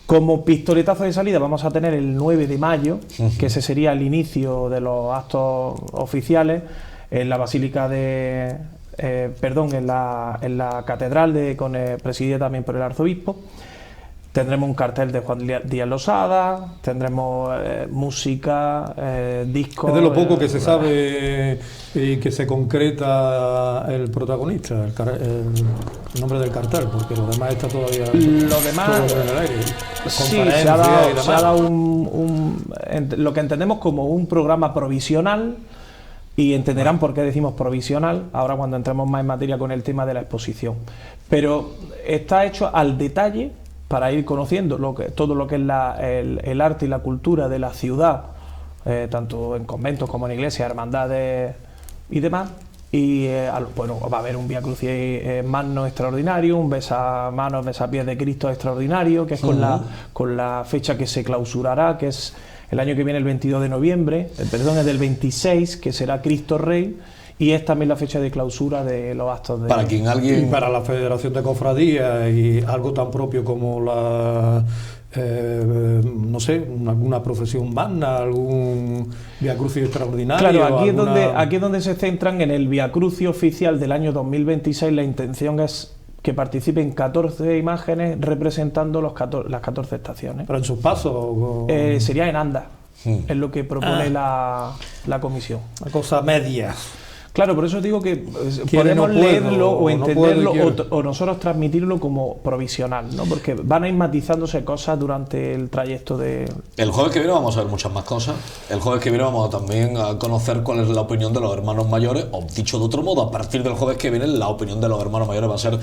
Como pistoletazo de salida vamos a tener el 9 de mayo, que ese sería el inicio de los actos oficiales en la Basílica de... en la Catedral, presidida también por el Arzobispo. Tendremos un cartel de Juan Díaz Losada, tendremos música, discos... Es de lo poco que se sabe y que se concreta el protagonista, el nombre del cartel, porque lo demás está todavía lo demás, en el aire. Sí, se ha dado lo que entendemos como un programa provisional, y entenderán por qué decimos provisional ahora cuando entremos más en materia con el tema de la exposición. Pero está hecho al detalle para ir conociendo todo lo que es el arte y la cultura de la ciudad, tanto en conventos como en iglesias, hermandades y demás. Y bueno, va a haber un Vía Crucis magno extraordinario, un besamanos, besapiés de Cristo extraordinario, que es con la fecha que se clausurará, que es el año que viene, el 22 de noviembre, es del 26, que será Cristo Rey. Y es también la fecha de clausura de los actos de... Y para la Federación de Cofradías, y algo tan propio como la... no sé, alguna procesión magna, algún Vía Crucis extraordinario... Claro, aquí es donde se centran en el Vía Crucis oficial del año 2026. La intención es que participen 14 imágenes representando las 14 estaciones. ¿Pero en sus pasos? Sería en andas, es lo que propone la comisión. Una cosa media. Claro, por eso digo que podemos leerlo o entenderlo o nosotros transmitirlo como provisional, ¿no? Porque van a ir matizándose cosas durante el trayecto de... El jueves que viene vamos a ver muchas más cosas. El jueves que viene vamos también a conocer cuál es la opinión de los hermanos mayores, o dicho de otro modo, a partir del jueves que viene la opinión de los hermanos mayores va a ser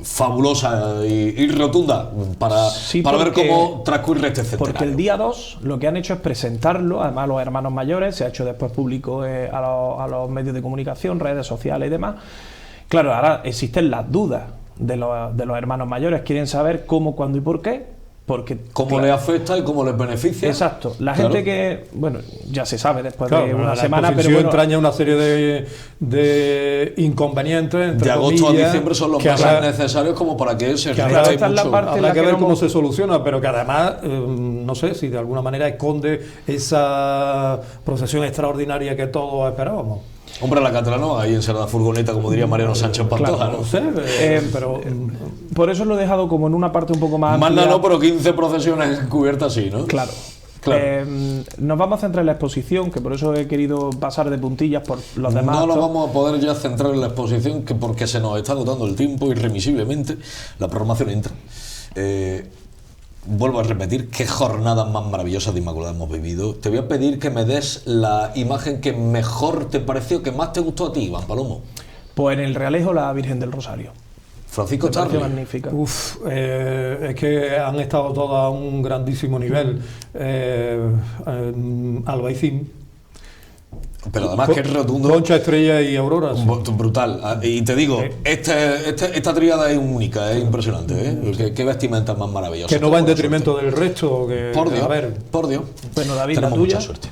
fabulosa y rotunda para ver cómo transcurre este centenario. Porque el día 2 lo que han hecho es presentarlo, además los hermanos mayores, se ha hecho después público a los medios de comunicación, redes sociales y demás. Claro, ahora existen las dudas de los hermanos mayores, quieren saber cómo, cuándo y por qué. Porque, cómo les afecta y cómo les beneficia. Exacto. La gente que, bueno, ya se sabe después de una semana, pero bueno, entraña una serie de inconvenientes. Entre de agosto comillas, a diciembre son los más necesarios como para que se reste mucho. Habrá que ver cómo se soluciona, pero que además, no sé si de alguna manera esconde esa procesión extraordinaria que todos esperábamos. Hombre, la Catalana, ahí en la furgoneta, como diría Mariano Sánchez Pantoja, claro, ¿no? No sé, pero... por eso lo he dejado como en una parte un poco más amplia. No, pero 15 procesiones cubiertas sí, ¿no? Claro. Nos vamos a centrar en la exposición, que por eso he querido pasar de puntillas por los demás. No nos vamos a poder ya centrar en la exposición, que porque se nos está agotando el tiempo irremisiblemente. La programación entra. Vuelvo a repetir, qué jornadas más maravillosas de Inmaculada hemos vivido. Te voy a pedir que me des la imagen que mejor te pareció, que más te gustó a ti, Iván Palomo. Pues en el Realejo la Virgen del Rosario. Francisco Charly. Magnífica. Es que han estado todas a un grandísimo nivel. Albaicín. Pero además que es rotundo. Concha, Estrella y Aurora. Sí. Brutal. Y te digo, esta tríada es única, es impresionante, ¿eh? Qué vestimenta más maravillosa. Que no va en detrimento del resto. Que, por Dios, a ver. Por Dios. Bueno, David, tenemos la tuya. Mucha suerte.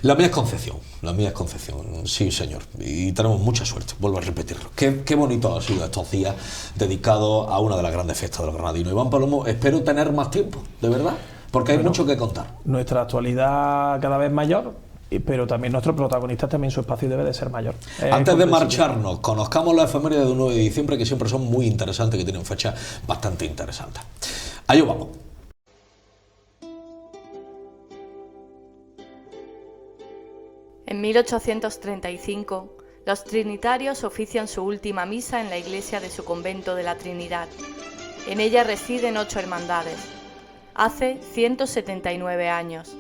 La mía es Concepción, sí señor. Y tenemos mucha suerte, vuelvo a repetirlo. Qué bonito ha sido estos días dedicados a una de las grandes fiestas de los granadinos. Iván Palomo, espero tener más tiempo, de verdad, porque hay mucho que contar. Nuestra actualidad cada vez mayor pero también nuestros protagonistas, también su espacio debe de ser mayor. Antes de marcharnos, conozcamos las efemérides del 9 de diciembre, que siempre son muy interesantes, que tienen fechas bastante interesantes. Ahí vamos. En 1835, los trinitarios ofician su última misa en la iglesia de su convento de la Trinidad. En ella residen 8 hermandades. Hace 179 años.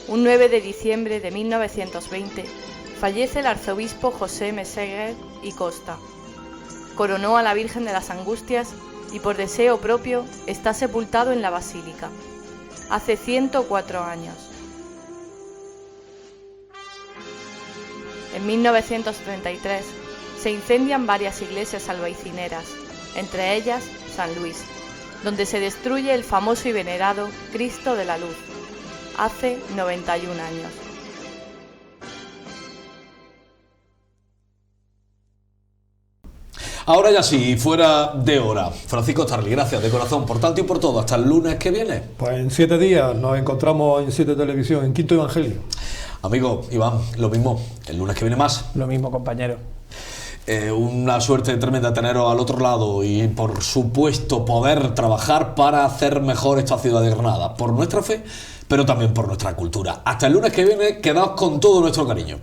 Un 9 de diciembre de 1920, fallece el arzobispo José Meseguer y Costa. Coronó a la Virgen de las Angustias y por deseo propio está sepultado en la basílica. Hace 104 años. En 1933 se incendian varias iglesias albaicineras, entre ellas San Luis, donde se destruye el famoso y venerado Cristo de la Luz. Hace 91 años. Ahora ya sí, fuera de hora. Francisco Starling, gracias de corazón por tanto y por todo. Hasta el lunes que viene. Pues en 7 días nos encontramos en 7 Televisión, en Quinto Evangelio. Amigo Iván, lo mismo. El lunes que viene más. Lo mismo, compañero. Una suerte tremenda teneros al otro lado y, por supuesto, poder trabajar para hacer mejor esta ciudad de Granada. Por nuestra fe, pero también por nuestra cultura. Hasta el lunes que viene, quedaos con todo nuestro cariño.